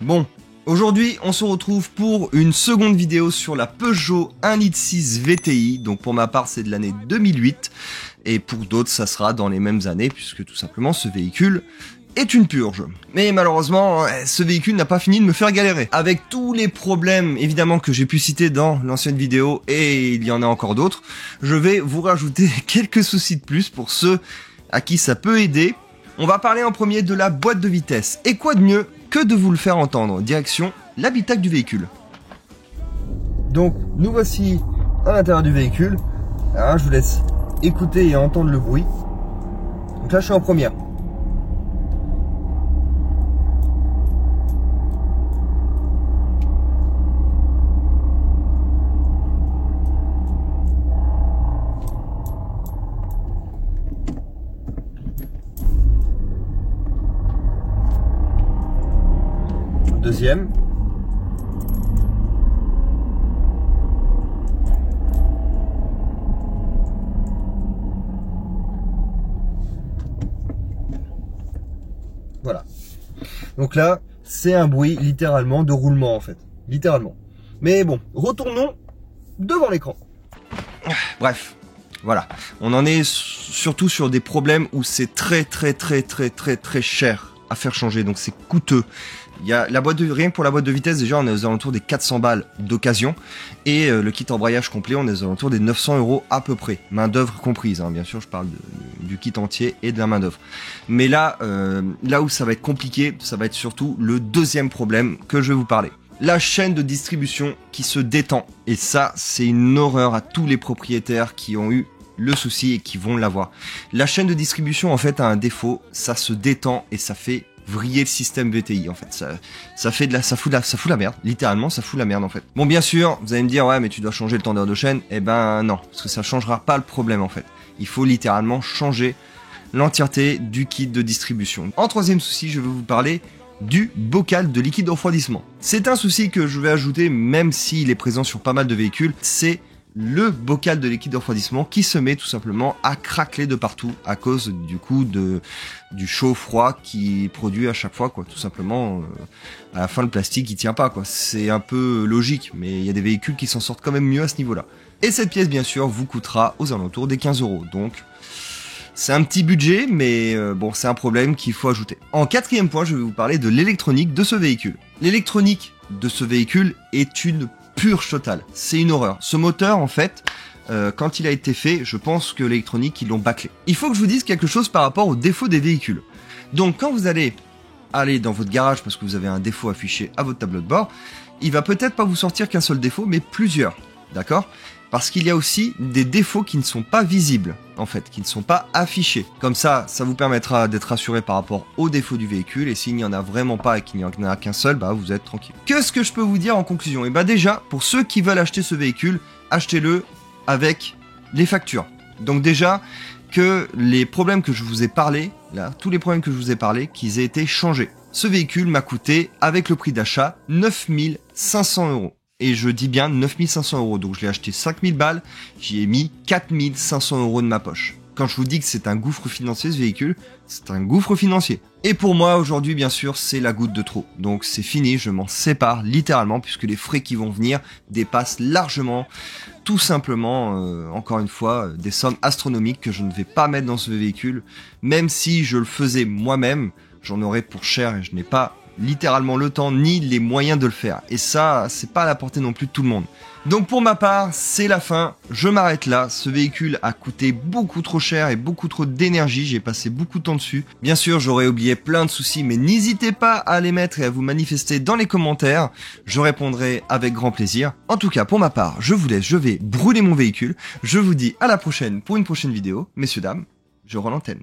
Bon, aujourd'hui on se retrouve pour une seconde vidéo sur la Peugeot 1.6 litre VTI. Donc pour ma part c'est de l'année 2008 et pour d'autres ça sera dans les mêmes années puisque tout simplement ce véhicule est une purge. Mais malheureusement, ce véhicule n'a pas fini de me faire galérer. Avec tous les problèmes évidemment que j'ai pu citer dans l'ancienne vidéo et il y en a encore d'autres, je vais vous rajouter quelques soucis de plus pour ceux à qui ça peut aider. On va parler en premier de la boîte de vitesse. Et quoi de mieux que de vous le faire entendre, direction l'habitacle du véhicule. Donc nous voici à l'intérieur du véhicule. Alors je vous laisse écouter et entendre le bruit. Donc là je suis en première. Deuxième. Voilà. Donc là, c'est un bruit littéralement de roulement en fait. Littéralement. Mais bon, retournons devant l'écran. Bref. Voilà. On en est surtout sur des problèmes où c'est très cher à faire changer, donc c'est coûteux. Il y a la boîte de, rien que pour la boîte de vitesse, déjà on est aux alentours des 400 balles d'occasion, et le kit embrayage complet on est aux alentours des 900 € à peu près, main d'œuvre comprise, hein. Bien sûr je parle du kit entier et de la main d'œuvre. Mais là, là où ça va être compliqué, ça va être surtout le deuxième problème que je vais vous parler. La chaîne de distribution qui se détend, et ça c'est une horreur à tous les propriétaires qui ont eu le souci et qui vont l'avoir. La chaîne de distribution en fait a un défaut, ça se détend et ça fait vriller le système VTI en fait. Ça fout la merde, littéralement ça fout la merde en fait. Bon bien sûr, vous allez me dire ouais mais tu dois changer le tendeur de chaîne, eh ben non, parce que ça changera pas le problème en fait. Il faut littéralement changer l'entièreté du kit de distribution. En troisième souci, je vais vous parler du bocal de liquide de refroidissement. C'est un souci que je vais ajouter même s'il est présent sur pas mal de véhicules, c'est le bocal de liquide de refroidissement qui se met tout simplement à craqueler de partout à cause du coup du chaud-froid qui produit à chaque fois quoi. Tout simplement à la fin le plastique il tient pas quoi. C'est un peu logique mais il y a des véhicules qui s'en sortent quand même mieux à ce niveau-là. Et cette pièce bien sûr vous coûtera aux alentours des 15 €. Donc c'est un petit budget mais bon c'est un problème qu'il faut ajouter. En quatrième point je vais vous parler de l'électronique de ce véhicule. L'électronique de ce véhicule est une purge totale, c'est une horreur. Ce moteur en fait, quand il a été fait, je pense que l'électronique ils l'ont bâclé. Il faut que je vous dise quelque chose par rapport aux défauts des véhicules. Donc quand vous allez aller dans votre garage parce que vous avez un défaut affiché à votre tableau de bord, il va peut-être pas vous sortir qu'un seul défaut, mais plusieurs, d'accord ? Parce qu'il y a aussi des défauts qui ne sont pas visibles, en fait, qui ne sont pas affichés. Comme ça vous permettra d'être rassuré par rapport aux défauts du véhicule, et s'il n'y en a vraiment pas et qu'il n'y en a qu'un seul, bah vous êtes tranquille. Qu'est-ce que je peux vous dire en conclusion ? Et bah déjà, pour ceux qui veulent acheter ce véhicule, achetez-le avec les factures. Donc déjà, que les problèmes que je vous ai parlé, là, tous les problèmes que je vous ai parlé, qu'ils aient été changés. Ce véhicule m'a coûté, avec le prix d'achat, 9 500 €. Et je dis bien 9500 €, donc je l'ai acheté 5000 balles, j'y ai mis 4500 € de ma poche. Quand je vous dis que c'est un gouffre financier ce véhicule, c'est un gouffre financier. Et pour moi aujourd'hui bien sûr c'est la goutte de trop, donc c'est fini, je m'en sépare littéralement puisque les frais qui vont venir dépassent largement, tout simplement, encore une fois, des sommes astronomiques que je ne vais pas mettre dans ce véhicule, même si je le faisais moi-même, j'en aurais pour cher et je n'ai pas littéralement le temps ni les moyens de le faire. Et ça, c'est pas à la portée non plus de tout le monde. Donc pour ma part, c'est la fin. Je m'arrête là. Ce véhicule a coûté beaucoup trop cher et beaucoup trop d'énergie. J'ai passé beaucoup de temps dessus. Bien sûr, j'aurais oublié plein de soucis, mais n'hésitez pas à les mettre et à vous manifester dans les commentaires. Je répondrai avec grand plaisir. En tout cas, pour ma part, je vous laisse. Je vais brûler mon véhicule. Je vous dis à la prochaine pour une prochaine vidéo. Messieurs, dames, je rends l'antenne.